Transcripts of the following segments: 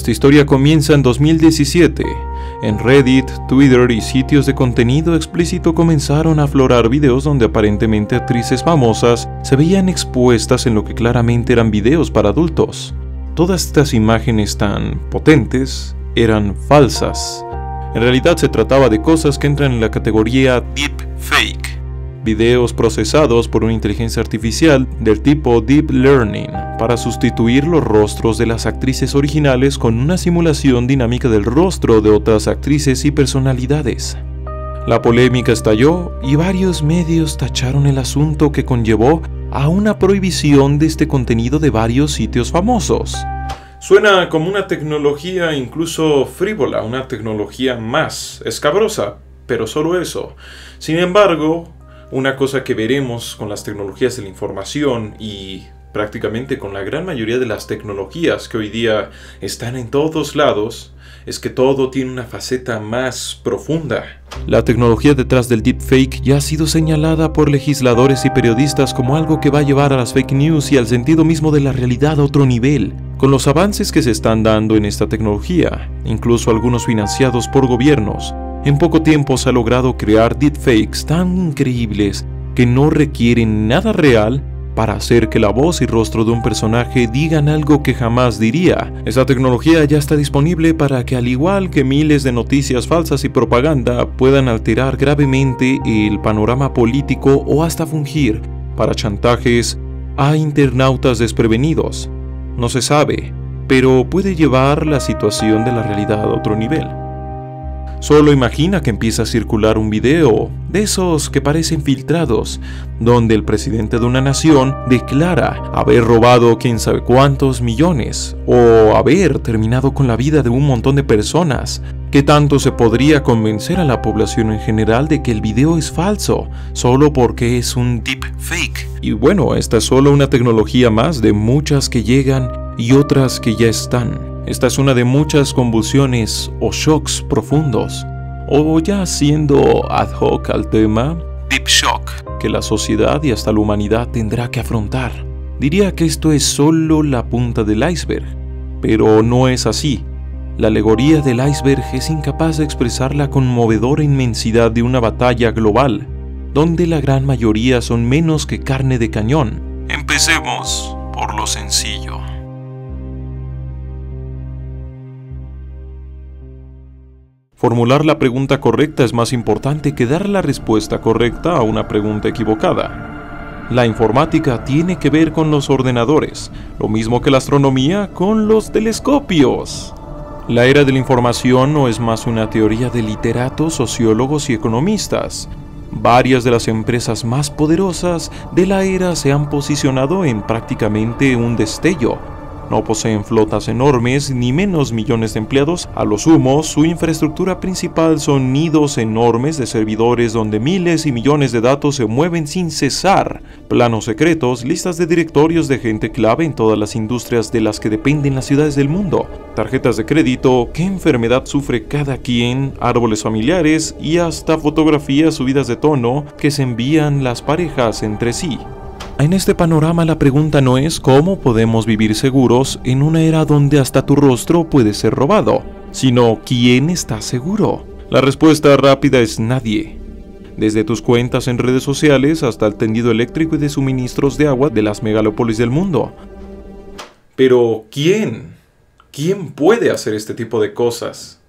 Esta historia comienza en 2017. En Reddit, Twitter y sitios de contenido explícito comenzaron a aflorar videos donde aparentemente actrices famosas se veían expuestas en lo que claramente eran videos para adultos. Todas estas imágenes tan potentes eran falsas. En realidad se trataba de cosas que entran en la categoría deepfake, videos procesados por una inteligencia artificial del tipo Deep Learning para sustituir los rostros de las actrices originales con una simulación dinámica del rostro de otras actrices y personalidades. La polémica estalló y varios medios tacharon el asunto, que conllevó a una prohibición de este contenido de varios sitios famosos. Suena como una tecnología incluso frívola, una tecnología más escabrosa, pero solo eso. Sin embargo, una cosa que veremos con las tecnologías de la información y prácticamente con la gran mayoría de las tecnologías que hoy día están en todos lados, es que todo tiene una faceta más profunda. La tecnología detrás del deepfake ya ha sido señalada por legisladores y periodistas como algo que va a llevar a las fake news y al sentido mismo de la realidad a otro nivel. Con los avances que se están dando en esta tecnología, incluso algunos financiados por gobiernos, en poco tiempo se ha logrado crear deepfakes tan increíbles que no requieren nada real para hacer que la voz y rostro de un personaje digan algo que jamás diría. Esta tecnología ya está disponible para que, al igual que miles de noticias falsas y propaganda, puedan alterar gravemente el panorama político o hasta fungir para chantajes a internautas desprevenidos. No se sabe, pero puede llevar la situación de la realidad a otro nivel. Solo imagina que empieza a circular un video de esos que parecen filtrados, donde el presidente de una nación declara haber robado quién sabe cuántos millones o haber terminado con la vida de un montón de personas. ¿Qué tanto se podría convencer a la población en general de que el video es falso solo porque es un deepfake? Y bueno, esta es solo una tecnología más de muchas que llegan y otras que ya están. Esta es una de muchas convulsiones o shocks profundos, o ya siendo ad hoc al tema, deep shock, que la sociedad y hasta la humanidad tendrá que afrontar. Diría que esto es solo la punta del iceberg, pero no es así. La alegoría del iceberg es incapaz de expresar la conmovedora inmensidad de una batalla global, donde la gran mayoría son menos que carne de cañón. Empecemos por lo sencillo. Formular la pregunta correcta es más importante que dar la respuesta correcta a una pregunta equivocada. La informática tiene que ver con los ordenadores, lo mismo que la astronomía con los telescopios. La era de la información no es más una teoría de literatos, sociólogos y economistas. Varias de las empresas más poderosas de la era se han posicionado en prácticamente un destello. No poseen flotas enormes ni menos millones de empleados. A lo sumo, su infraestructura principal son nidos enormes de servidores donde miles y millones de datos se mueven sin cesar. Planos secretos, listas de directorios de gente clave en todas las industrias de las que dependen las ciudades del mundo. Tarjetas de crédito, qué enfermedad sufre cada quien, árboles familiares y hasta fotografías subidas de tono que se envían las parejas entre sí. En este panorama la pregunta no es cómo podemos vivir seguros en una era donde hasta tu rostro puede ser robado, sino quién está seguro. La respuesta rápida es nadie. Desde tus cuentas en redes sociales hasta el tendido eléctrico y de suministros de agua de las megalópolis del mundo. Pero ¿quién? ¿Quién puede hacer este tipo de cosas?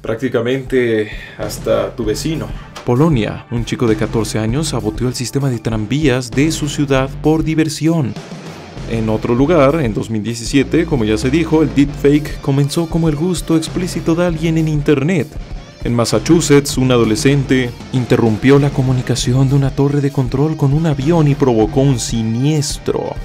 Prácticamente hasta tu vecino. Polonia, un chico de 14 años saboteó el sistema de tranvías de su ciudad por diversión. En otro lugar, en 2017, como ya se dijo, el deepfake comenzó como el gusto explícito de alguien en internet. En Massachusetts, un adolescente interrumpió la comunicación de una torre de control con un avión y provocó un siniestro.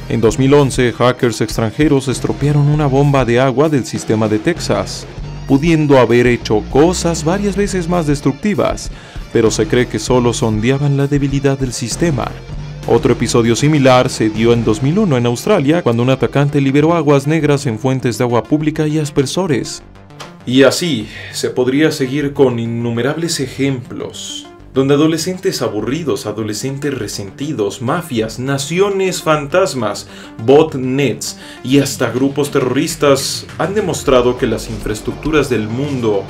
En 2011, hackers extranjeros estropearon una bomba de agua del sistema de Texas, pudiendo haber hecho cosas varias veces más destructivas, pero se cree que solo sondeaban la debilidad del sistema. Otro episodio similar se dio en 2001 en Australia, cuando un atacante liberó aguas negras en fuentes de agua pública y aspersores. Y así se podría seguir con innumerables ejemplos. donde adolescentes aburridos, adolescentes resentidos, mafias, naciones fantasmas, botnets y hasta grupos terroristas han demostrado que las infraestructuras del mundo,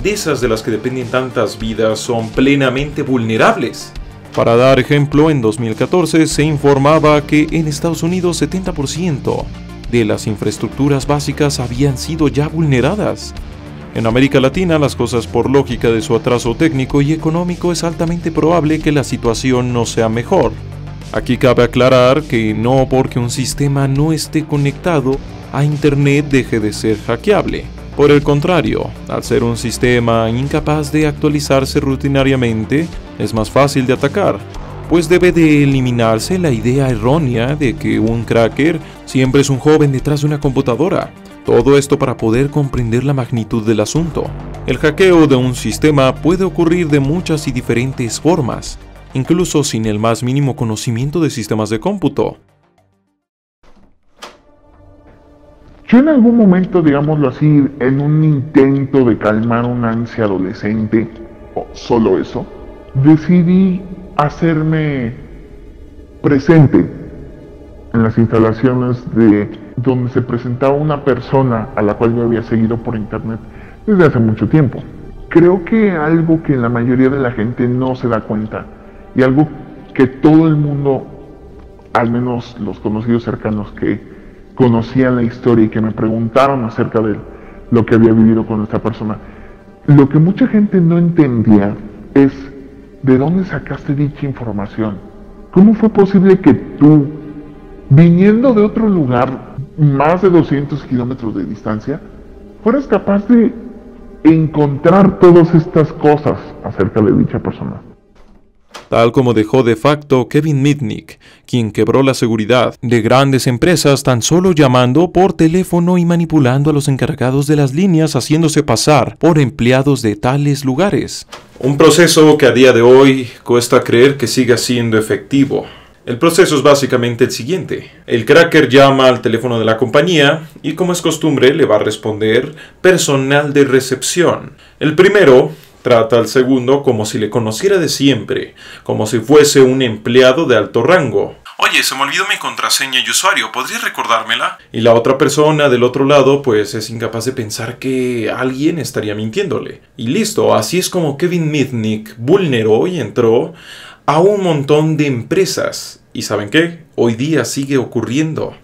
de esas de las que dependen tantas vidas, son plenamente vulnerables. Para dar ejemplo, en 2014 se informaba que en Estados Unidos 70% de las infraestructuras básicas habían sido ya vulneradas. En América Latina, las cosas por lógica de su atraso técnico y económico es altamente probable que la situación no sea mejor. Aquí cabe aclarar que no porque un sistema no esté conectado a Internet deje de ser hackeable. Por el contrario, al ser un sistema incapaz de actualizarse rutinariamente, es más fácil de atacar, pues debe de eliminarse la idea errónea de que un cracker siempre es un joven detrás de una computadora. Todo esto para poder comprender la magnitud del asunto. El hackeo de un sistema puede ocurrir de muchas y diferentes formas, incluso sin el más mínimo conocimiento de sistemas de cómputo. Yo en algún momento, digámoslo así, en un intento de calmar una ansia adolescente, o solo eso, decidí hacerme presente en las instalaciones de donde se presentaba una persona a la cual yo había seguido por internet desde hace mucho tiempo. Creo que algo que la mayoría de la gente no se da cuenta y algo que todo el mundo, al menos los conocidos cercanos que conocían la historia y que me preguntaron acerca de lo que había vivido con esta persona, lo que mucha gente no entendía es de dónde sacaste dicha información. ¿Cómo fue posible que tú, viniendo de otro lugar, más de 200 kilómetros de distancia, fueras capaz de encontrar todas estas cosas acerca de dicha persona? Tal como dejó de facto Kevin Mitnick, quien quebró la seguridad de grandes empresas tan solo llamando por teléfono y manipulando a los encargados de las líneas haciéndose pasar por empleados de tales lugares. Un proceso que a día de hoy cuesta creer que siga siendo efectivo. El proceso es básicamente el siguiente. El cracker llama al teléfono de la compañía y, como es costumbre, le va a responder personal de recepción. El primero trata al segundo como si le conociera de siempre, como si fuese un empleado de alto rango. Oye, se me olvidó mi contraseña y usuario, ¿podrías recordármela? Y la otra persona del otro lado pues es incapaz de pensar que alguien estaría mintiéndole. Y listo, así es como Kevin Mitnick vulneró y entró a un montón de empresas. ¿Y saben qué? Hoy día sigue ocurriendo.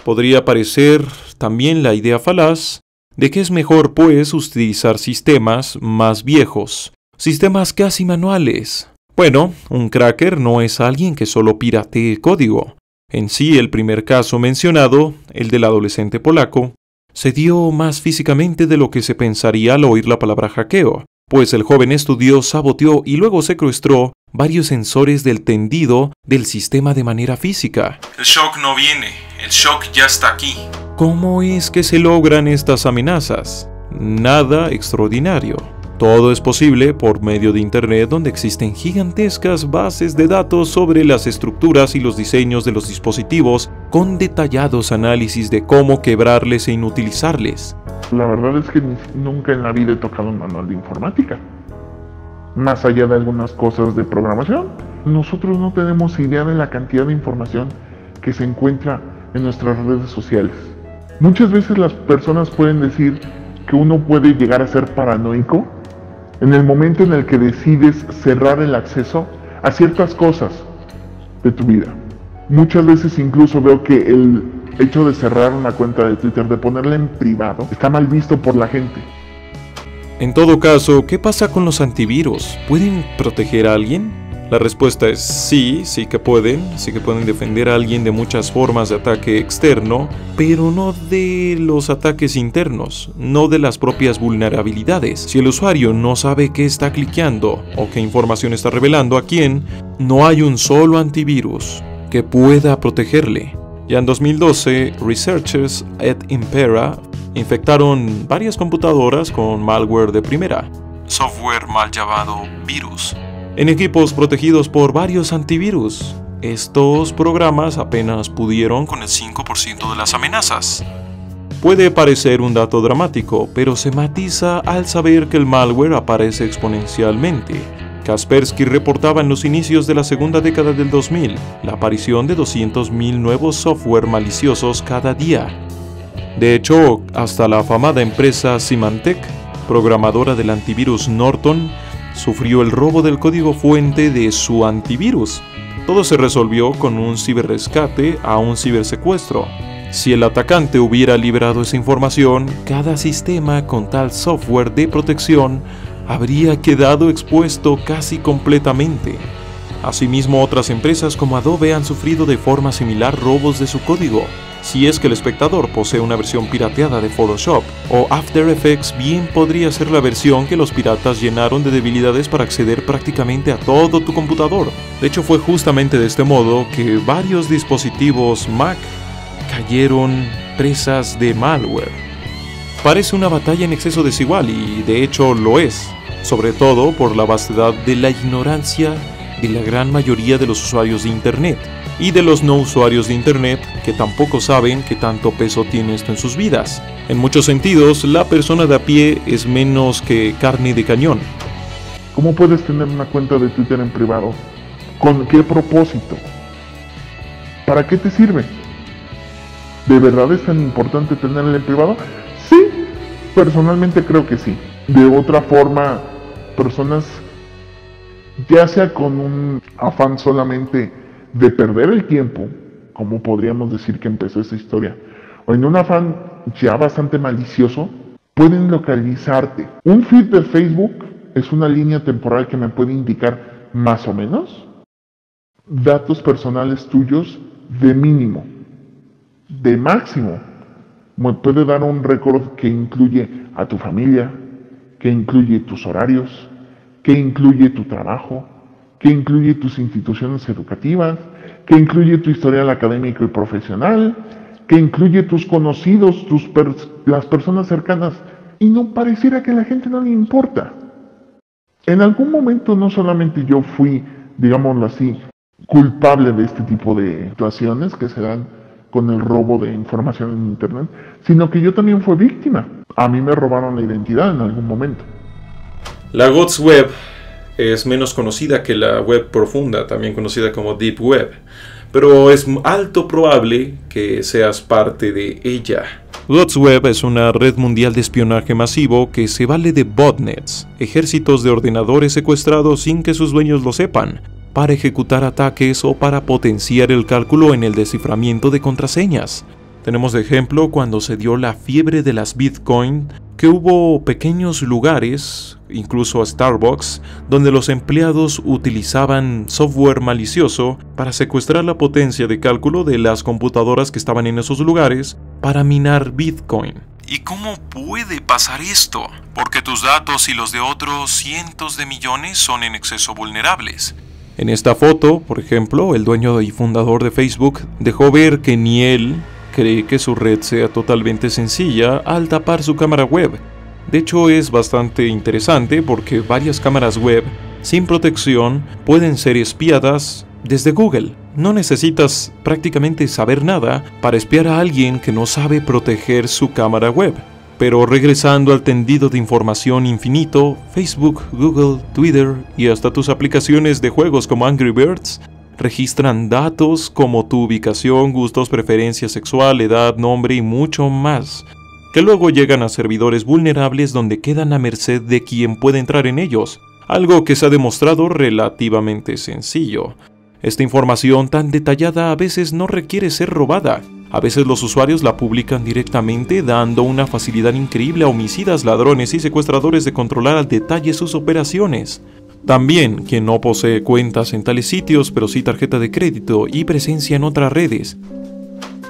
Podría parecer también la idea falaz de que es mejor pues utilizar sistemas más viejos, sistemas casi manuales. Bueno, un cracker no es alguien que solo piratee código. En sí, el primer caso mencionado, el del adolescente polaco, se dio más físicamente de lo que se pensaría al oír la palabra hackeo, pues el joven estudió, saboteó y luego secuestró varios sensores del tendido del sistema de manera física. El shock no viene, el shock ya está aquí. ¿Cómo es que se logran estas amenazas? Nada extraordinario. Todo es posible por medio de Internet, donde existen gigantescas bases de datos sobre las estructuras y los diseños de los dispositivos, con detallados análisis de cómo quebrarles e inutilizarles. La verdad es que nunca en la vida he tocado un manual de informática. Más allá de algunas cosas de programación, nosotros no tenemos idea de la cantidad de información que se encuentra en nuestras redes sociales. Muchas veces las personas pueden decir que uno puede llegar a ser paranoico en el momento en el que decides cerrar el acceso a ciertas cosas de tu vida. Muchas veces incluso veo que el hecho de cerrar una cuenta de Twitter, de ponerla en privado, está mal visto por la gente. En todo caso, ¿qué pasa con los antivirus? ¿Pueden proteger a alguien? La respuesta es sí que pueden defender a alguien de muchas formas de ataque externo, pero no de los ataques internos, no de las propias vulnerabilidades. Si el usuario no sabe qué está cliqueando o qué información está revelando a quién, no hay un solo antivirus que pueda protegerle. Ya en 2012, researchers at Impera infectaron varias computadoras con malware de primera, software mal llamado virus, en equipos protegidos por varios antivirus. Estos programas apenas pudieron con el 5% de las amenazas. Puede parecer un dato dramático, pero se matiza al saber que el malware aparece exponencialmente. Kaspersky reportaba en los inicios de la segunda década del 2000 la aparición de 200.000 nuevos software maliciosos cada día. De hecho, hasta la afamada empresa Symantec, programadora del antivirus Norton, sufrió el robo del código fuente de su antivirus. Todo se resolvió con un ciberrescate a un cibersecuestro. Si el atacante hubiera liberado esa información, cada sistema con tal software de protección habría quedado expuesto casi completamente. Asimismo, otras empresas como Adobe han sufrido de forma similar robos de su código. Si es que el espectador posee una versión pirateada de Photoshop o After Effects, bien podría ser la versión que los piratas llenaron de debilidades para acceder prácticamente a todo tu computador. De hecho, fue justamente de este modo que varios dispositivos Mac cayeron presas de malware. Parece una batalla en exceso desigual y de hecho lo es, sobre todo por la vastedad de la ignorancia de la gran mayoría de los usuarios de Internet y de los no usuarios de Internet que tampoco saben qué tanto peso tiene esto en sus vidas. En muchos sentidos, la persona de a pie es menos que carne de cañón. ¿Cómo puedes tener una cuenta de Twitter en privado? ¿Con qué propósito? ¿Para qué te sirve? ¿De verdad es tan importante tenerla en privado? Sí, personalmente creo que sí. De otra forma, personas, ya sea con un afán solamente de perder el tiempo, como podríamos decir que empezó esta historia, o en un afán ya bastante malicioso, pueden localizarte. Un feed de Facebook es una línea temporal que me puede indicar más o menos datos personales tuyos de mínimo, de máximo. Me puede dar un récord que incluye a tu familia, que incluye tus horarios, que incluye tu trabajo, que incluye tus instituciones educativas, que incluye tu historial académico y profesional, que incluye tus conocidos, las personas cercanas, y no pareciera que a la gente no le importa. En algún momento no solamente yo fui, digámoslo así, culpable de este tipo de situaciones que se dan con el robo de información en Internet, sino que yo también fui víctima. A mí me robaron la identidad en algún momento. La God's Web es menos conocida que la web profunda, también conocida como Deep Web, pero es alto probable que seas parte de ella. God's Web es una red mundial de espionaje masivo que se vale de botnets, ejércitos de ordenadores secuestrados sin que sus dueños lo sepan, para ejecutar ataques o para potenciar el cálculo en el desciframiento de contraseñas. Tenemos de ejemplo cuando se dio la fiebre de las Bitcoin, que hubo pequeños lugares, incluso Starbucks, donde los empleados utilizaban software malicioso para secuestrar la potencia de cálculo de las computadoras que estaban en esos lugares para minar Bitcoin. ¿Y cómo puede pasar esto? Porque tus datos y los de otros cientos de millones son en exceso vulnerables. En esta foto, por ejemplo, el dueño y fundador de Facebook dejó ver que ni él cree que su red sea totalmente sencilla al tapar su cámara web. De hecho, es bastante interesante porque varias cámaras web sin protección pueden ser espiadas desde Google. No necesitas prácticamente saber nada para espiar a alguien que no sabe proteger su cámara web. Pero regresando al tendido de información infinito, Facebook, Google, Twitter y hasta tus aplicaciones de juegos como Angry Birds registran datos como tu ubicación, gustos, preferencia sexual, edad, nombre y mucho más, que luego llegan a servidores vulnerables donde quedan a merced de quien puede entrar en ellos, algo que se ha demostrado relativamente sencillo. Esta información tan detallada a veces no requiere ser robada. A veces los usuarios la publican directamente, dando una facilidad increíble a homicidas, ladrones y secuestradores de controlar al detalle sus operaciones. También quien no posee cuentas en tales sitios, pero sí tarjeta de crédito y presencia en otras redes.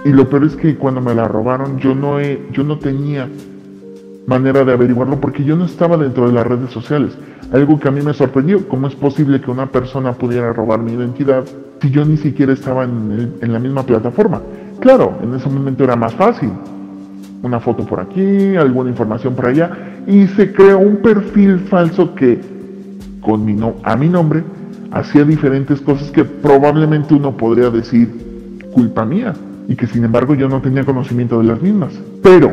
Y lo peor es que cuando me la robaron yo no tenía manera de averiguarlo porque yo no estaba dentro de las redes sociales. Algo que a mí me sorprendió, ¿cómo es posible que una persona pudiera robar mi identidad si yo ni siquiera estaba en la misma plataforma? Claro, en ese momento era más fácil. Una foto por aquí, alguna información por allá, y se creó un perfil falso que a mi nombre hacía diferentes cosas que probablemente uno podría decir culpa mía y que sin embargo yo no tenía conocimiento de las mismas. Pero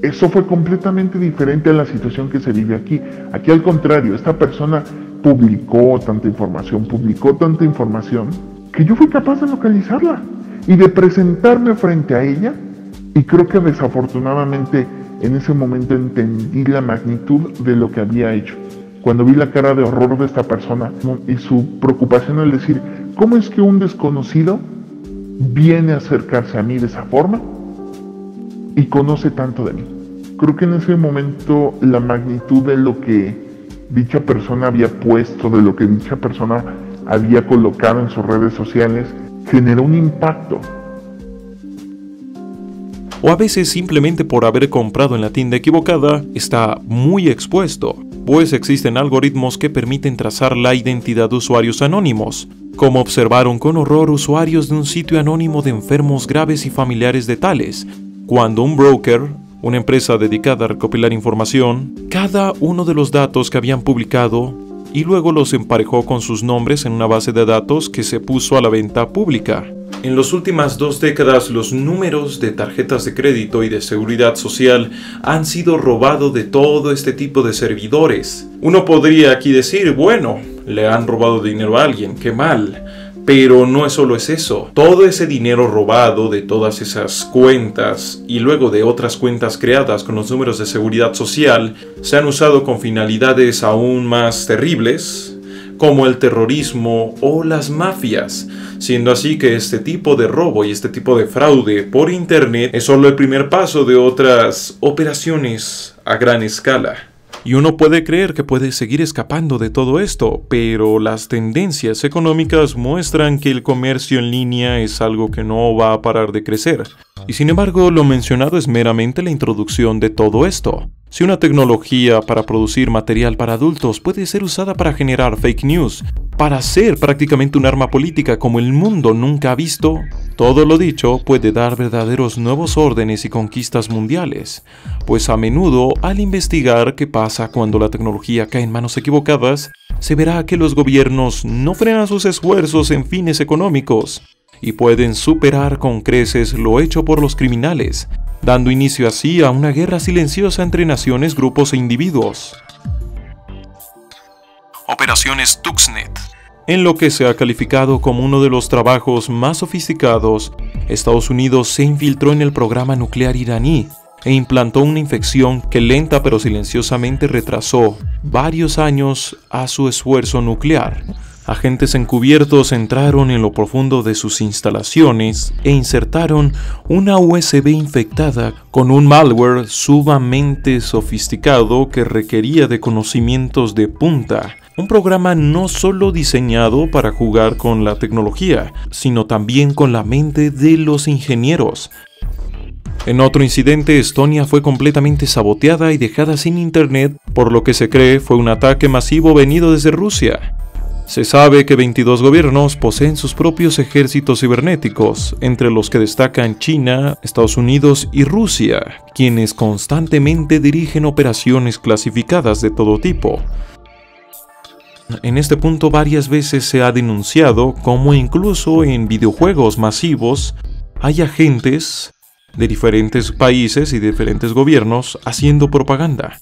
eso fue completamente diferente a la situación que se vive aquí. Aquí al contrario, esta persona publicó tanta información, que yo fui capaz de localizarla y de presentarme frente a ella, y creo que desafortunadamente en ese momento entendí la magnitud de lo que había hecho. Cuando vi la cara de horror de esta persona y su preocupación al decir, ¿cómo es que un desconocido viene a acercarse a mí de esa forma y conoce tanto de mí? Creo que en ese momento la magnitud de lo que dicha persona había puesto, de lo que dicha persona había colocado en sus redes sociales, generó un impacto. O a veces simplemente por haber comprado en la tienda equivocada está muy expuesto, pues existen algoritmos que permiten trazar la identidad de usuarios anónimos, como observaron con horror usuarios de un sitio anónimo de enfermos graves y familiares de tales, cuando un broker, una empresa dedicada a recopilar información, cada uno de los datos que habían publicado y luego los emparejó con sus nombres en una base de datos que se puso a la venta pública. En las últimas 2 décadas, los números de tarjetas de crédito y de seguridad social han sido robados de todo este tipo de servidores. Uno podría aquí decir, bueno, le han robado dinero a alguien, qué mal. Pero no solo es eso. Todo ese dinero robado de todas esas cuentas y luego de otras cuentas creadas con los números de seguridad social se han usado con finalidades aún más terribles, como el terrorismo o las mafias, siendo así que este tipo de robo y este tipo de fraude por internet es solo el primer paso de otras operaciones a gran escala. Y uno puede creer que puede seguir escapando de todo esto, pero las tendencias económicas muestran que el comercio en línea es algo que no va a parar de crecer. Y sin embargo, lo mencionado es meramente la introducción de todo esto. Si una tecnología para producir material para adultos puede ser usada para generar fake news, para ser prácticamente un arma política como el mundo nunca ha visto, todo lo dicho puede dar verdaderos nuevos órdenes y conquistas mundiales, pues a menudo al investigar qué pasa cuando la tecnología cae en manos equivocadas, se verá que los gobiernos no frenan sus esfuerzos en fines económicos y pueden superar con creces lo hecho por los criminales, dando inicio así a una guerra silenciosa entre naciones, grupos e individuos. Operaciones Stuxnet. En lo que se ha calificado como uno de los trabajos más sofisticados, Estados Unidos se infiltró en el programa nuclear iraní e implantó una infección que lenta pero silenciosamente retrasó varios años a su esfuerzo nuclear. Agentes encubiertos entraron en lo profundo de sus instalaciones e insertaron una USB infectada con un malware sumamente sofisticado que requería de conocimientos de punta. Un programa no solo diseñado para jugar con la tecnología, sino también con la mente de los ingenieros. En otro incidente, Estonia fue completamente saboteada y dejada sin internet, por lo que se cree fue un ataque masivo venido desde Rusia. Se sabe que 22 gobiernos poseen sus propios ejércitos cibernéticos, entre los que destacan China, Estados Unidos y Rusia, quienes constantemente dirigen operaciones clasificadas de todo tipo. En este punto varias veces se ha denunciado cómo incluso en videojuegos masivos hay agentes de diferentes países y diferentes gobiernos haciendo propaganda.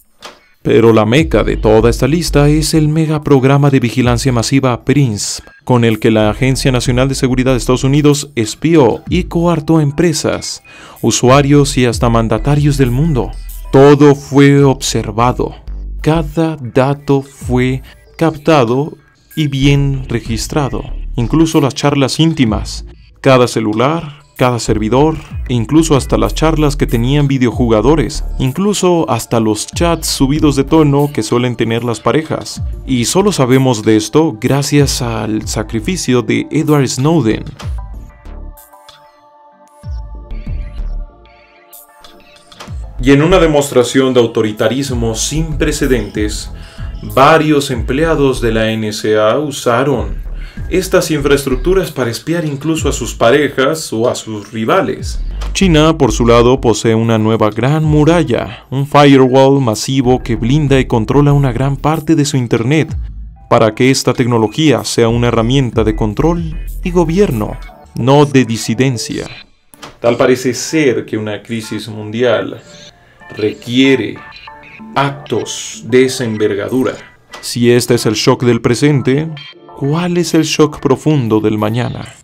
Pero la meca de toda esta lista es el megaprograma de vigilancia masiva PRINCE, con el que la Agencia Nacional de Seguridad de Estados Unidos espió y coartó empresas, usuarios y hasta mandatarios del mundo. Todo fue observado, cada dato fue captado y bien registrado, incluso las charlas íntimas, cada celular, cada servidor, e incluso hasta las charlas que tenían videojugadores, incluso hasta los chats subidos de tono que suelen tener las parejas. Y solo sabemos de esto gracias al sacrificio de Edward Snowden. Y en una demostración de autoritarismo sin precedentes, varios empleados de la NSA usaron estas infraestructuras para espiar incluso a sus parejas o a sus rivales. China, por su lado, posee una nueva gran muralla, un firewall masivo que blinda y controla una gran parte de su internet, para que esta tecnología sea una herramienta de control y gobierno, no de disidencia. Tal parece ser que una crisis mundial requiere actos de esa envergadura. Si este es el shock del presente, ¿cuál es el shock profundo del mañana?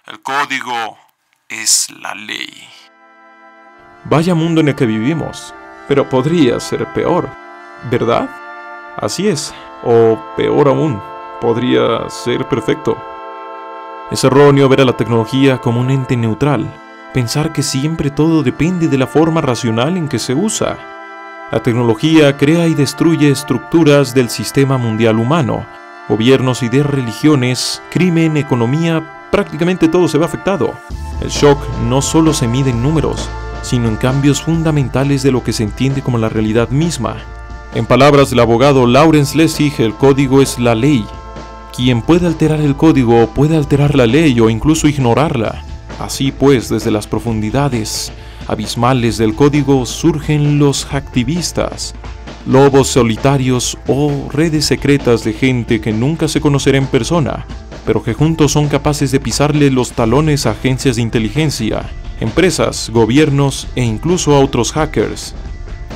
El código es la ley. Vaya mundo en el que vivimos, pero podría ser peor, ¿verdad? Así es, o peor aún, podría ser perfecto. Es erróneo ver a la tecnología como un ente neutral, pensar que siempre todo depende de la forma racional en que se usa. La tecnología crea y destruye estructuras del sistema mundial humano, gobiernos, ideas, religiones, crimen, economía, prácticamente todo se ve afectado. El shock no solo se mide en números, sino en cambios fundamentales de lo que se entiende como la realidad misma. En palabras del abogado Lawrence Lessig, el código es la ley. Quien puede alterar el código puede alterar la ley o incluso ignorarla. Así pues, desde las profundidades abismales del código surgen los hacktivistas, lobos solitarios o redes secretas de gente que nunca se conocerá en persona, pero que juntos son capaces de pisarle los talones a agencias de inteligencia, empresas, gobiernos e incluso a otros hackers.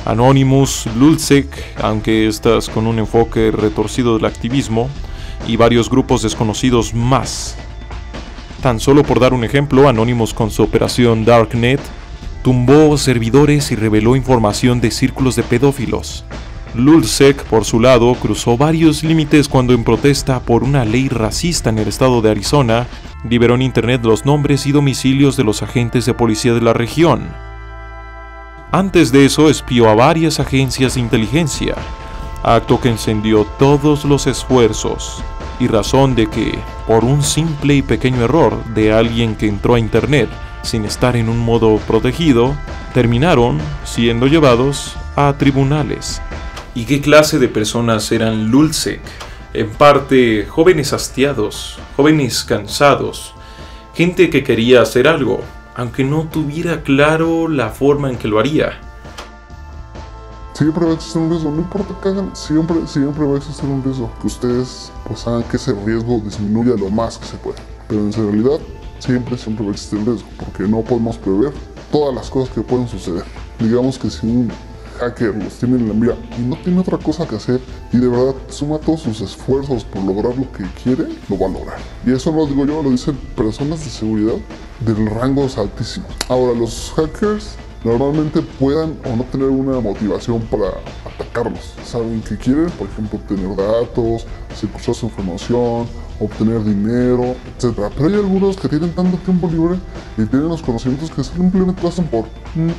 Anonymous, Lulzsec, aunque estas con un enfoque retorcido del activismo, y varios grupos desconocidos más. Tan solo por dar un ejemplo, Anonymous con su operación Darknet tumbó servidores y reveló información de círculos de pedófilos. Lulzsec, por su lado, cruzó varios límites cuando en protesta por una ley racista en el estado de Arizona, liberó en internet los nombres y domicilios de los agentes de policía de la región. Antes de eso, espió a varias agencias de inteligencia, acto que encendió todos los esfuerzos y razón de que, por un simple y pequeño error de alguien que entró a internet sin estar en un modo protegido, terminaron siendo llevados a tribunales. ¿Y qué clase de personas eran Lulzsec? En parte, jóvenes hastiados, jóvenes cansados, gente que quería hacer algo, aunque no tuviera claro la forma en que lo haría. Siempre va a existir un riesgo, no importa qué hagan, siempre va a existir un riesgo. Que ustedes pues hagan que ese riesgo disminuya lo más que se pueda. Pero en realidad siempre va a existir un riesgo, porque no podemos prever todas las cosas que pueden suceder. Digamos que si un hacker los tiene en la mira y no tiene otra cosa que hacer y de verdad suma todos sus esfuerzos por lograr lo que quiere, lo va a lograr. Y eso no lo digo yo, lo dicen personas de seguridad del rangos altísimos. Ahora, los hackers normalmente puedan o no tener una motivación para atacarlos. Saben que quieren, por ejemplo, obtener datos, secuestrar su información, obtener dinero, etc. Pero hay algunos que tienen tanto tiempo libre y tienen los conocimientos que simplemente lo hacen por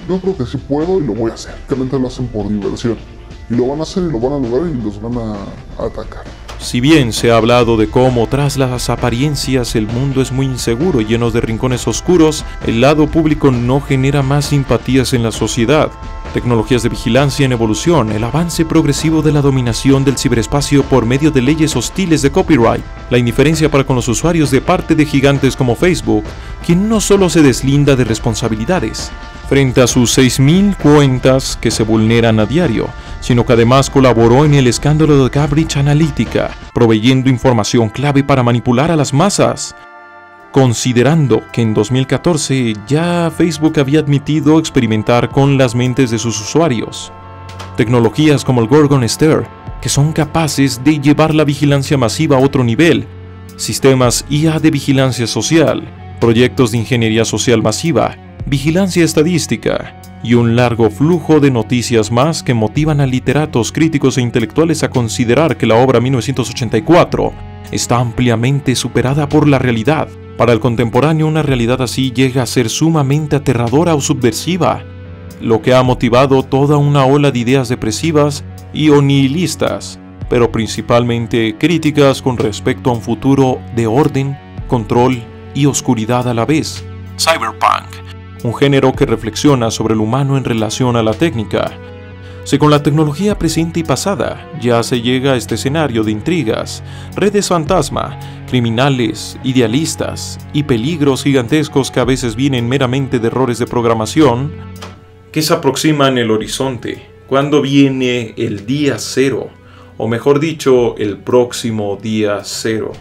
yo creo que sí puedo y lo voy a hacer. Simplemente lo hacen por diversión. Y lo van a hacer y lo van a lograr y los van a atacar. Si bien se ha hablado de cómo tras las apariencias el mundo es muy inseguro y lleno de rincones oscuros, el lado público no genera más simpatías en la sociedad. Tecnologías de vigilancia en evolución, el avance progresivo de la dominación del ciberespacio por medio de leyes hostiles de copyright, la indiferencia para con los usuarios de parte de gigantes como Facebook, quien no solo se deslinda de responsabilidades frente a sus 6.000 cuentas que se vulneran a diario, sino que además colaboró en el escándalo de Cambridge Analytica, proveyendo información clave para manipular a las masas. Considerando que en 2014 ya Facebook había admitido experimentar con las mentes de sus usuarios. Tecnologías como el Gorgon Star, que son capaces de llevar la vigilancia masiva a otro nivel, sistemas IA de vigilancia social, proyectos de ingeniería social masiva, vigilancia estadística y un largo flujo de noticias más que motivan a literatos, críticos e intelectuales a considerar que la obra 1984 está ampliamente superada por la realidad. Para el contemporáneo, una realidad así llega a ser sumamente aterradora o subversiva, lo que ha motivado toda una ola de ideas depresivas y o nihilistas, pero principalmente críticas con respecto a un futuro de orden, control y oscuridad a la vez. Cyberpunk, un género que reflexiona sobre el humano en relación a la técnica. Si con la tecnología presente y pasada ya se llega a este escenario de intrigas, redes fantasma, criminales, idealistas y peligros gigantescos que a veces vienen meramente de errores de programación, que se aproximan el horizonte, cuando viene el día cero, o mejor dicho, el próximo día cero.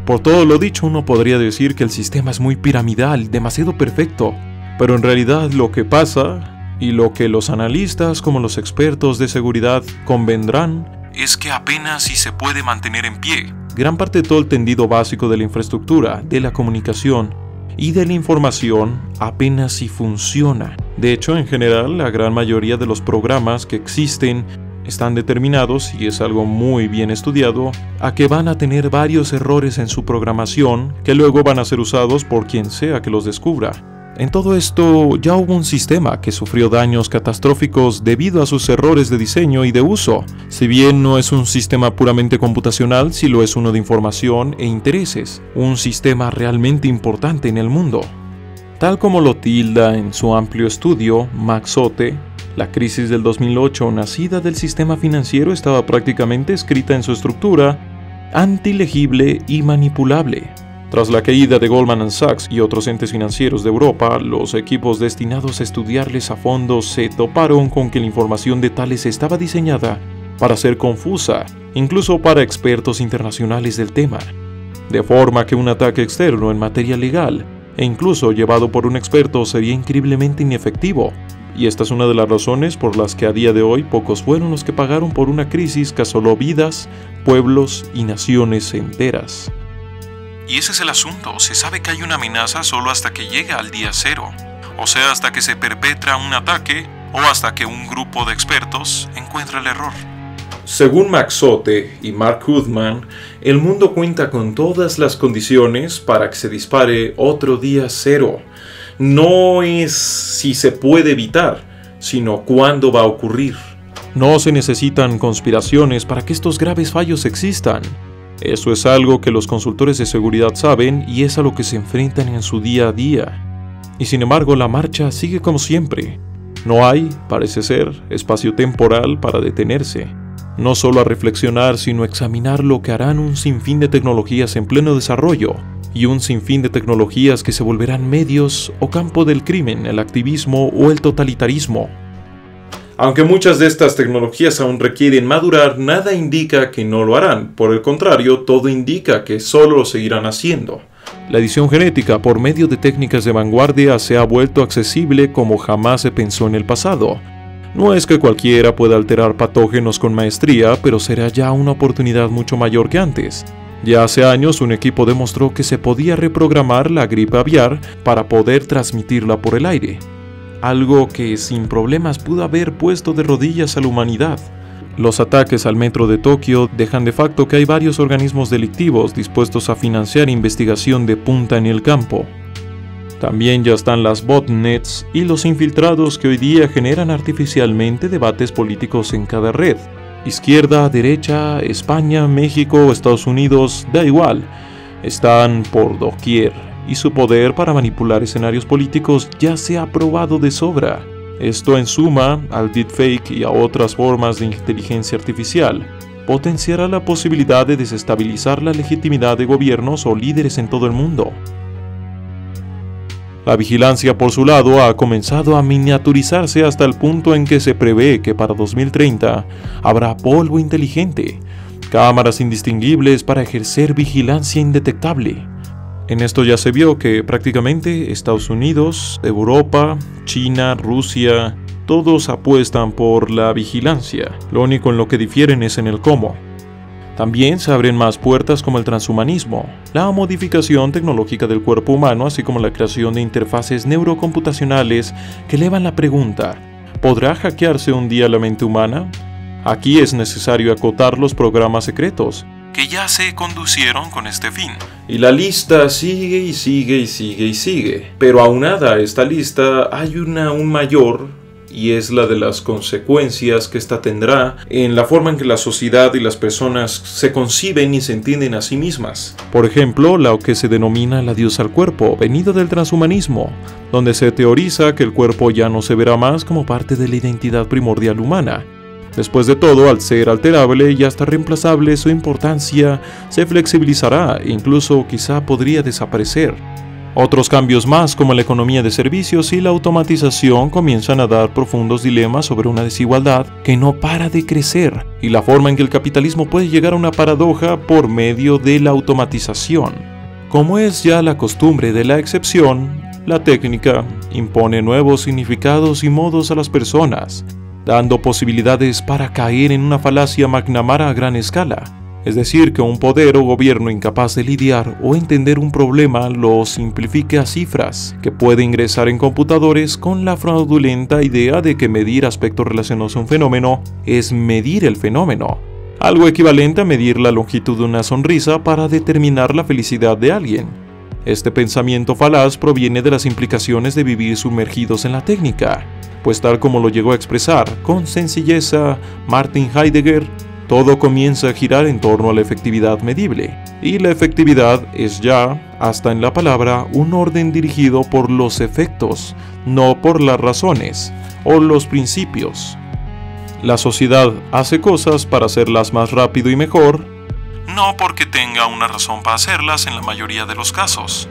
Por todo lo dicho, uno podría decir que el sistema es muy piramidal, demasiado perfecto, Pero en realidad lo que pasa, y lo que los analistas como los expertos de seguridad convendrán, es que apenas si se puede mantener en pie gran parte de todo el tendido básico de la infraestructura, de la comunicación y de la información apenas si funciona. De hecho, en general, la gran mayoría de los programas que existen están determinados, y es algo muy bien estudiado, a que van a tener varios errores en su programación que luego van a ser usados por quien sea que los descubra. En todo esto ya hubo un sistema que sufrió daños catastróficos debido a sus errores de diseño y de uso. Si bien no es un sistema puramente computacional, sí lo es uno de información e intereses, un sistema realmente importante en el mundo. Tal como lo tilda en su amplio estudio Max Otte, la crisis del 2008 nacida del sistema financiero estaba prácticamente escrita en su estructura, antilegible y manipulable. Tras la caída de Goldman Sachs y otros entes financieros de Europa, los equipos destinados a estudiarles a fondo se toparon con que la información de tales estaba diseñada para ser confusa, incluso para expertos internacionales del tema, de forma que un ataque externo en materia legal, e incluso llevado por un experto, sería increíblemente inefectivo. Y esta es una de las razones por las que a día de hoy pocos fueron los que pagaron por una crisis que asoló vidas, pueblos y naciones enteras. Y ese es el asunto, se sabe que hay una amenaza solo hasta que llega al día cero, o sea, hasta que se perpetra un ataque o hasta que un grupo de expertos encuentra el error. Según Max Otte y Mark Goodman, el mundo cuenta con todas las condiciones para que se dispare otro día cero. No es si se puede evitar, sino cuándo va a ocurrir. No se necesitan conspiraciones para que estos graves fallos existan. Eso es algo que los consultores de seguridad saben y es a lo que se enfrentan en su día a día. Y sin embargo, la marcha sigue como siempre. No hay, parece ser, espacio temporal para detenerse. No solo a reflexionar, sino a examinar lo que harán un sinfín de tecnologías en pleno desarrollo y un sinfín de tecnologías que se volverán medios o campo del crimen, el activismo o el totalitarismo. Aunque muchas de estas tecnologías aún requieren madurar, nada indica que no lo harán. Por el contrario, todo indica que solo lo seguirán haciendo. La edición genética por medio de técnicas de vanguardia se ha vuelto accesible como jamás se pensó en el pasado. No es que cualquiera pueda alterar patógenos con maestría, pero será ya una oportunidad mucho mayor que antes. Ya hace años un equipo demostró que se podía reprogramar la gripe aviar para poder transmitirla por el aire. Algo que sin problemas pudo haber puesto de rodillas a la humanidad. Los ataques al metro de Tokio dejan de facto que hay varios organismos delictivos dispuestos a financiar investigación de punta en el campo. También ya están las botnets y los infiltrados que hoy día generan artificialmente debates políticos en cada red. Izquierda, derecha, España, México, Estados Unidos, da igual. Están por doquier. Y su poder para manipular escenarios políticos ya se ha probado de sobra. Esto en suma al deepfake y a otras formas de inteligencia artificial, potenciará la posibilidad de desestabilizar la legitimidad de gobiernos o líderes en todo el mundo. La vigilancia, por su lado, ha comenzado a miniaturizarse hasta el punto en que se prevé que para 2030 habrá polvo inteligente, cámaras indistinguibles para ejercer vigilancia indetectable. En esto ya se vio que prácticamente Estados Unidos, Europa, China, Rusia, todos apuestan por la vigilancia. Lo único en lo que difieren es en el cómo. También se abren más puertas como el transhumanismo, la modificación tecnológica del cuerpo humano, así como la creación de interfaces neurocomputacionales que elevan la pregunta: ¿podrá hackearse un día la mente humana? Aquí es necesario acotar los programas secretos, que ya se conducieron con este fin. Y la lista sigue y sigue y sigue y sigue. Pero aunada a esta lista hay una aún mayor, y es la de las consecuencias que esta tendrá en la forma en que la sociedad y las personas se conciben y se entienden a sí mismas. Por ejemplo, lo que se denomina el adiós al cuerpo, venido del transhumanismo, donde se teoriza que el cuerpo ya no se verá más como parte de la identidad primordial humana. Después de todo, al ser alterable y hasta reemplazable, su importancia se flexibilizará e incluso quizá podría desaparecer. Otros cambios más, como la economía de servicios y la automatización, comienzan a dar profundos dilemas sobre una desigualdad que no para de crecer y la forma en que el capitalismo puede llegar a una paradoja por medio de la automatización. Como es ya la costumbre de la excepción, La técnica impone nuevos significados y modos a las personas, dando posibilidades para caer en una falacia McNamara a gran escala. Es decir, que un poder o gobierno incapaz de lidiar o entender un problema lo simplifique a cifras, que puede ingresar en computadores con la fraudulenta idea de que medir aspectos relacionados a un fenómeno es medir el fenómeno, algo equivalente a medir la longitud de una sonrisa para determinar la felicidad de alguien. Este pensamiento falaz proviene de las implicaciones de vivir sumergidos en la técnica, pues tal como lo llegó a expresar con sencilleza Martin Heidegger, todo comienza a girar en torno a la efectividad medible, y la efectividad es ya, hasta en la palabra, un orden dirigido por los efectos, no por las razones o los principios. La sociedad hace cosas para hacerlas más rápido y mejor, no porque tenga una razón para hacerlas en la mayoría de los casos.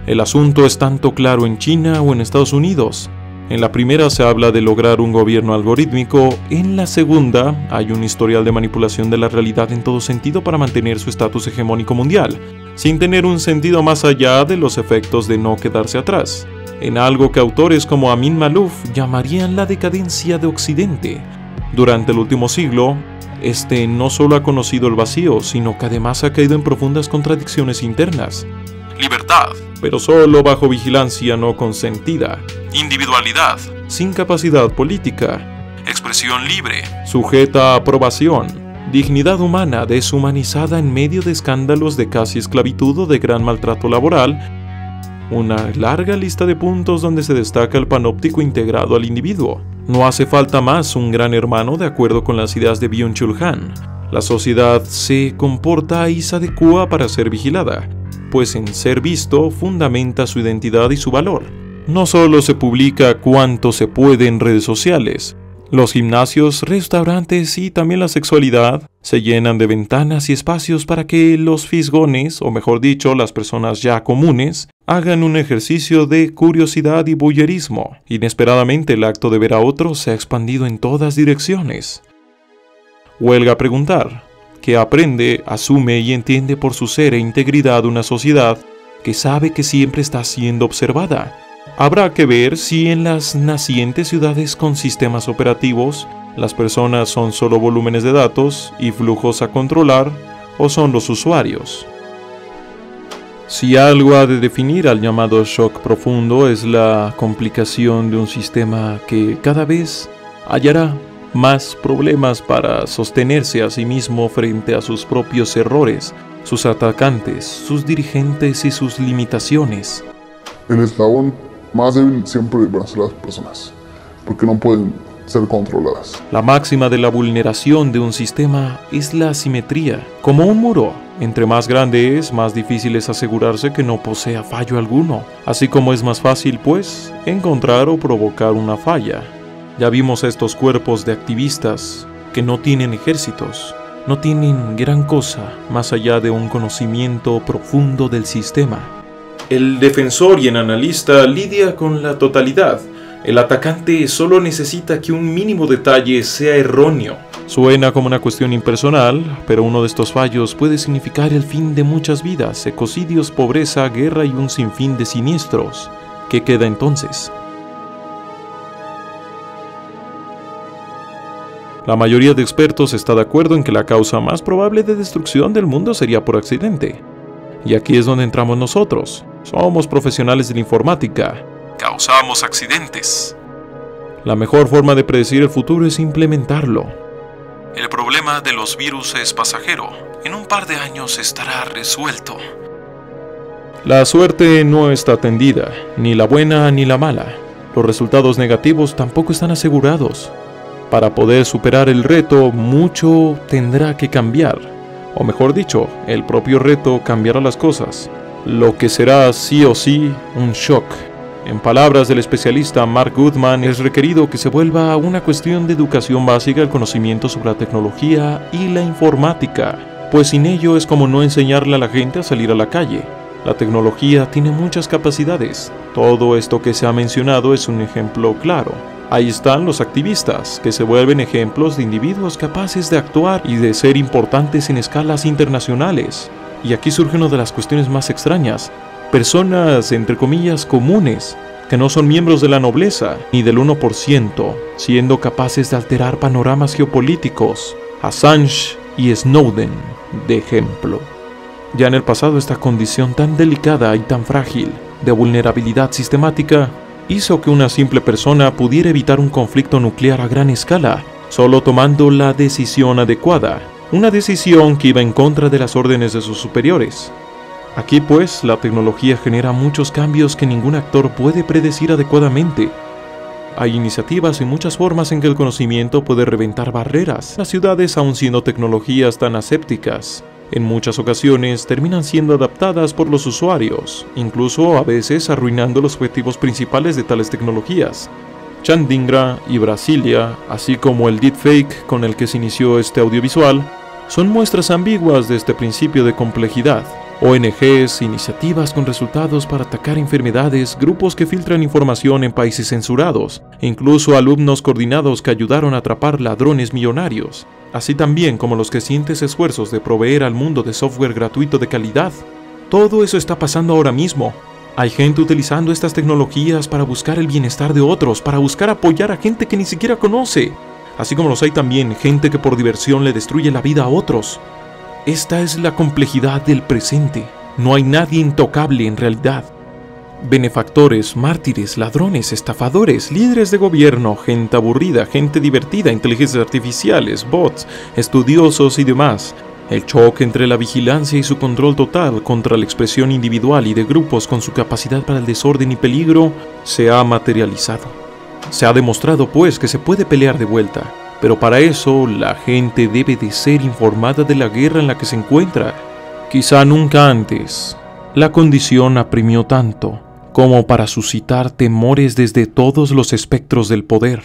El asunto es tanto claro en China o en Estados Unidos. En la primera se habla de lograr un gobierno algorítmico, en la segunda hay un historial de manipulación de la realidad en todo sentido para mantener su estatus hegemónico mundial, sin tener un sentido más allá de los efectos de no quedarse atrás, en algo que autores como Amin Maalouf llamarían la decadencia de Occidente. Durante el último siglo, este no solo ha conocido el vacío, sino que además ha caído en profundas contradicciones internas. Libertad, pero solo bajo vigilancia no consentida. Individualidad, sin capacidad política. Expresión libre, sujeta a aprobación. Dignidad humana deshumanizada en medio de escándalos de casi esclavitud o de gran maltrato laboral. Una larga lista de puntos donde se destaca el panóptico integrado al individuo. No hace falta más un gran hermano de acuerdo con las ideas de Byung-Chul Han. La sociedad se comporta y se adecúa para ser vigilada, pues en ser visto fundamenta su identidad y su valor. No solo se publica cuanto se puede en redes sociales, los gimnasios, restaurantes y también la sexualidad se llenan de ventanas y espacios para que los fisgones, o mejor dicho, las personas ya comunes, hagan un ejercicio de curiosidad y voyerismo. Inesperadamente el acto de ver a otros se ha expandido en todas direcciones. Huelga preguntar, ¿qué aprende, asume y entiende por su ser e integridad una sociedad que sabe que siempre está siendo observada? Habrá que ver si en las nacientes ciudades con sistemas operativos, las personas son solo volúmenes de datos y flujos a controlar, o son los usuarios. Si algo ha de definir al llamado shock profundo es la complicación de un sistema que cada vez hallará más problemas para sostenerse a sí mismo frente a sus propios errores, sus atacantes, sus dirigentes y sus limitaciones. El eslabón más débil siempre van a ser las personas, porque no pueden ser controladas. La máxima de la vulneración de un sistema es la asimetría. Como un muro, entre más grande es, más difícil es asegurarse que no posea fallo alguno, así como es más fácil, pues, encontrar o provocar una falla. Ya vimos a estos cuerpos de activistas que no tienen ejércitos, no tienen gran cosa más allá de un conocimiento profundo del sistema. El defensor y el analista lidia con la totalidad. El atacante solo necesita que un mínimo detalle sea erróneo. Suena como una cuestión impersonal, pero uno de estos fallos puede significar el fin de muchas vidas, ecocidios, pobreza, guerra y un sinfín de siniestros. ¿Qué queda entonces? La mayoría de expertos está de acuerdo en que la causa más probable de destrucción del mundo sería por accidente. Y aquí es donde entramos nosotros. Somos profesionales de la informática. Causamos accidentes. La mejor forma de predecir el futuro es implementarlo. El problema de los virus es pasajero. En un par de años estará resuelto. La suerte no está atendida, ni la buena ni la mala. Los resultados negativos tampoco están asegurados. Para poder superar el reto, mucho tendrá que cambiar. O mejor dicho, el propio reto cambiará las cosas. Lo que será sí o sí un shock. En palabras del especialista Mark Goodman, es requerido que se vuelva una cuestión de educación básica el conocimiento sobre la tecnología y la informática, pues sin ello es como no enseñarle a la gente a salir a la calle. La tecnología tiene muchas capacidades. Todo esto que se ha mencionado es un ejemplo claro. Ahí están los activistas, que se vuelven ejemplos de individuos capaces de actuar y de ser importantes en escalas internacionales. Y aquí surge una de las cuestiones más extrañas. Personas, entre comillas, comunes, que no son miembros de la nobleza, ni del 1%, siendo capaces de alterar panoramas geopolíticos. Assange y Snowden, de ejemplo. Ya en el pasado, esta condición tan delicada y tan frágil de vulnerabilidad sistemática hizo que una simple persona pudiera evitar un conflicto nuclear a gran escala, solo tomando la decisión adecuada, una decisión que iba en contra de las órdenes de sus superiores. Aquí pues, la tecnología genera muchos cambios que ningún actor puede predecir adecuadamente. Hay iniciativas y muchas formas en que el conocimiento puede reventar barreras. Las ciudades, aun siendo tecnologías tan asépticas, en muchas ocasiones terminan siendo adaptadas por los usuarios, incluso a veces arruinando los objetivos principales de tales tecnologías. Chandingra y Brasilia, así como el deepfake con el que se inició este audiovisual, son muestras ambiguas de este principio de complejidad. ONGs, iniciativas con resultados para atacar enfermedades, grupos que filtran información en países censurados, e incluso alumnos coordinados que ayudaron a atrapar ladrones millonarios, así también como los crecientes esfuerzos de proveer al mundo de software gratuito de calidad. Todo eso está pasando ahora mismo. Hay gente utilizando estas tecnologías para buscar el bienestar de otros, para buscar apoyar a gente que ni siquiera conoce, así como los hay también gente que por diversión le destruye la vida a otros. Esta es la complejidad del presente. No hay nadie intocable en realidad. Benefactores, mártires, ladrones, estafadores, líderes de gobierno, gente aburrida, gente divertida, inteligencias artificiales, bots, estudiosos y demás. El choque entre la vigilancia y su control total contra la expresión individual y de grupos con su capacidad para el desorden y peligro se ha materializado. Se ha demostrado pues que se puede pelear de vuelta. Pero para eso, la gente debe de ser informada de la guerra en la que se encuentra. Quizá nunca antes, la condición apremió tanto como para suscitar temores desde todos los espectros del poder.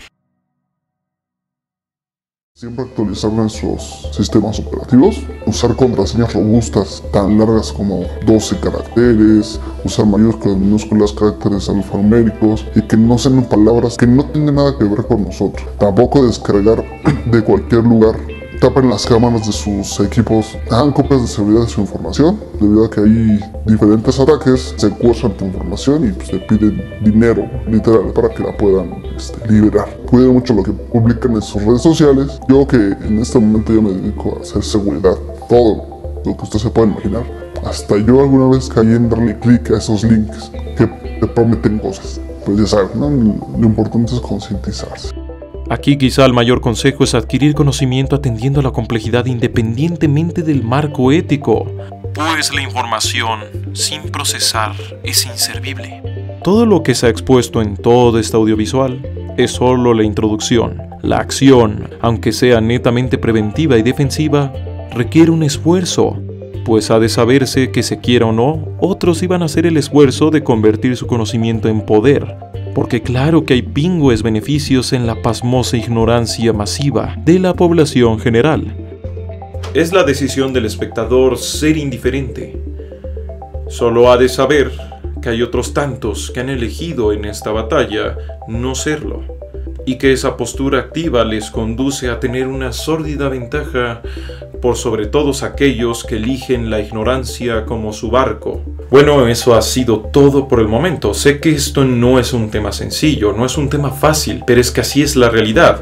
Siempre actualizar nuestros sistemas operativos, usar contraseñas robustas tan largas como 12 caracteres, usar mayúsculas, minúsculas, caracteres alfanuméricos y que no sean palabras que no tienen nada que ver con nosotros. Tampoco descargar de cualquier lugar. Tapen las cámaras de sus equipos, hagan copias de seguridad de su información, debido a que hay diferentes ataques, secuestran tu información y pues, te piden dinero, literal, para que la puedan liberar. Cuiden mucho lo que publican en sus redes sociales. Yo que en este momento yo me dedico a hacer seguridad, todo lo que usted se pueda imaginar. Hasta yo alguna vez caí en darle clic a esos links que te prometen cosas. Pues ya saben, ¿no? Lo importante es concientizarse. Aquí quizá el mayor consejo es adquirir conocimiento atendiendo a la complejidad independientemente del marco ético, pues la información sin procesar es inservible. Todo lo que se ha expuesto en todo este audiovisual es solo la introducción. La acción, aunque sea netamente preventiva y defensiva, requiere un esfuerzo, pues ha de saberse que se quiera o no, otros iban a hacer el esfuerzo de convertir su conocimiento en poder. Porque claro que hay pingües beneficios en la pasmosa ignorancia masiva de la población general. Es la decisión del espectador ser indiferente. Solo ha de saber que hay otros tantos que han elegido en esta batalla no serlo, y que esa postura activa les conduce a tener una sórdida ventaja por sobre todos aquellos que eligen la ignorancia como su barco. Bueno, eso ha sido todo por el momento. Sé que esto no es un tema sencillo, no es un tema fácil, pero es que así es la realidad.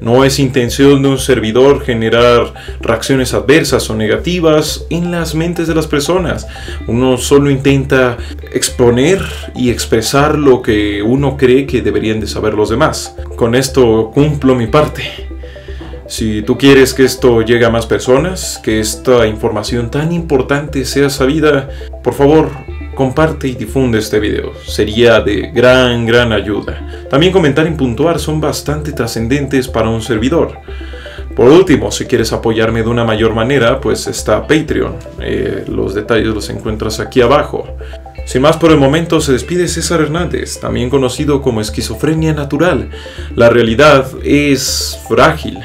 No es intención de un servidor generar reacciones adversas o negativas en las mentes de las personas. Uno solo intenta exponer y expresar lo que uno cree que deberían de saber los demás. Con esto cumplo mi parte. Si tú quieres que esto llegue a más personas, que esta información tan importante sea sabida, por favor, comparte y difunde este video. Sería de gran ayuda. También comentar y puntuar son bastante trascendentes para un servidor. Por último, si quieres apoyarme de una mayor manera, pues está Patreon. Los detalles los encuentras aquí abajo. Sin más por el momento, se despide César Hernández, también conocido como Esquizofrenia Natural. La realidad es frágil.